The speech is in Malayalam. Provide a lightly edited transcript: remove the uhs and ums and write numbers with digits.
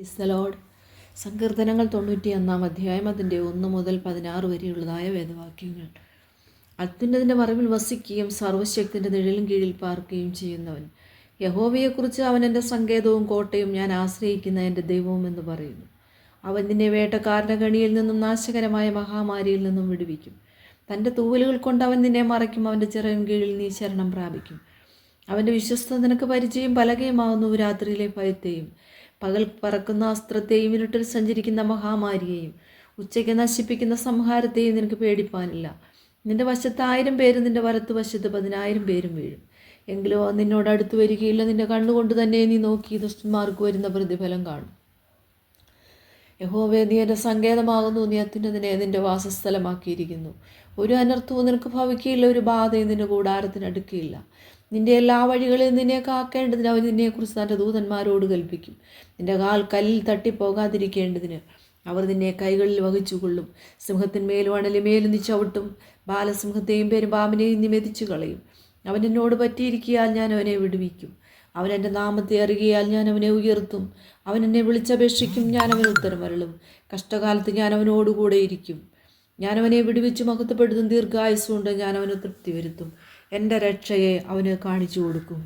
ഇസ്തലോഡ് സങ്കീർത്തനങ്ങൾ 91 അധ്യായം അതിൻ്റെ 1 മുതൽ 16 വരെയുള്ളതായ വേദവാക്യങ്ങൾ. അത്യുന്നതിൻ്റെ മറവിൽ വസിക്കുകയും സർവ്വശക്തിൻ്റെ നിഴലിൻ കീഴിൽ പാർക്കുകയും ചെയ്യുന്നവൻ. യഹോവയെക്കുറിച്ച് അവൻ എൻ്റെ സങ്കേതവും കോട്ടയും, ഞാൻ ആശ്രയിക്കുന്ന എൻ്റെ ദൈവവും എന്ന് പറയുന്നു. അവൻ നിന്നെ വേട്ടക്കാരൻ്റെ കണിയിൽ നിന്നും നാശകരമായ മഹാമാരിയിൽ നിന്നും വിടുവിക്കും. തൻ്റെ തൂവലുകൾ കൊണ്ട് അവൻ നിന്നെ മറയ്ക്കും. അവൻ്റെ ചിറകിൻ കീഴിൽ നീ ശരണം പ്രാപിക്കും. അവൻ്റെ വിശ്വസ്തത നിനക്ക് പരിചയം പലകയുമാകുന്നു. രാത്രിയിലെ ഭയത്തെയും പകൽ പറക്കുന്ന അസ്ത്രത്തെയും ഇരുട്ടിൽ സഞ്ചരിക്കുന്ന മഹാമാരിയെയും ഉച്ചയ്ക്ക് നശിപ്പിക്കുന്ന സംഹാരത്തെയും നിനക്ക് പേടിപ്പാനില്ല. നിന്റെ വശത്ത് 1000 പേര്, നിന്റെ വലത്തുവശത്ത് 10,000 പേരും വീഴും. എങ്കിലും അത് നിന്നോട് അടുത്ത് വരികയില്ല. നിന്റെ കണ്ണുകൊണ്ട് തന്നെ നീ നോക്കി ദുഷ്ടന്മാർക്ക് വരുന്ന പ്രതിഫലം കാണും. യഹോവേ, നീ എൻ്റെ സങ്കേതമാകുന്നു. നീ അത്യുന്നതനെ നിന്റെ വാസസ്ഥലമാക്കിയിരിക്കുന്നു. ഒരു അനർത്ഥവും നിനക്ക് ഭവിക്കുകയില്ല. ഒരു ബാധയും നിന്റെ കൂടാരത്തിന് അടുക്കുകയില്ല. നിന്റെ എല്ലാ വഴികളിലും നിന്നെ കാക്കേണ്ടതിന് അവൻ നിന്നെക്കുറിച്ച് തൻ്റെ ദൂതന്മാരോട് കൽപ്പിക്കും. നിന്റെ കാൽ കല്ലിൽ തട്ടിപ്പോകാതിരിക്കേണ്ടതിന് അവർ നിന്നെ കൈകളിൽ വഹിച്ചുകൊള്ളും. സിംഹത്തിന്മേലും അണലിമേലും നീ ചവിട്ടും. ബാലസിംഹത്തെയും പെരുമ്പാമ്പിനെയും നീ മെതിച്ചു കളയും. അവൻ എന്നോട് പറ്റിയിരിക്കിയാൽ ഞാൻ അവനെ വിടുവിക്കും. അവൻ എൻ്റെ നാമത്തെ അറിയുകയാൽ ഞാൻ അവനെ ഉയർത്തും. അവൻ എന്നെ വിളിച്ചപേക്ഷിക്കും, ഞാൻ അവന് ഉത്തരമരുളും. കഷ്ടകാലത്ത് ഞാൻ അവനോടുകൂടെ ഇരിക്കും. ഞാൻ അവനെ വിടുവിച്ച് മഹത്വപ്പെടുത്തും. ദീർഘായുസ്സുകൊണ്ട് ഞാൻ അവന് തൃപ്തി വരുത്തും. എൻ്റെ രക്ഷയെ അവന് കാണിച്ചു കൊടുക്കും.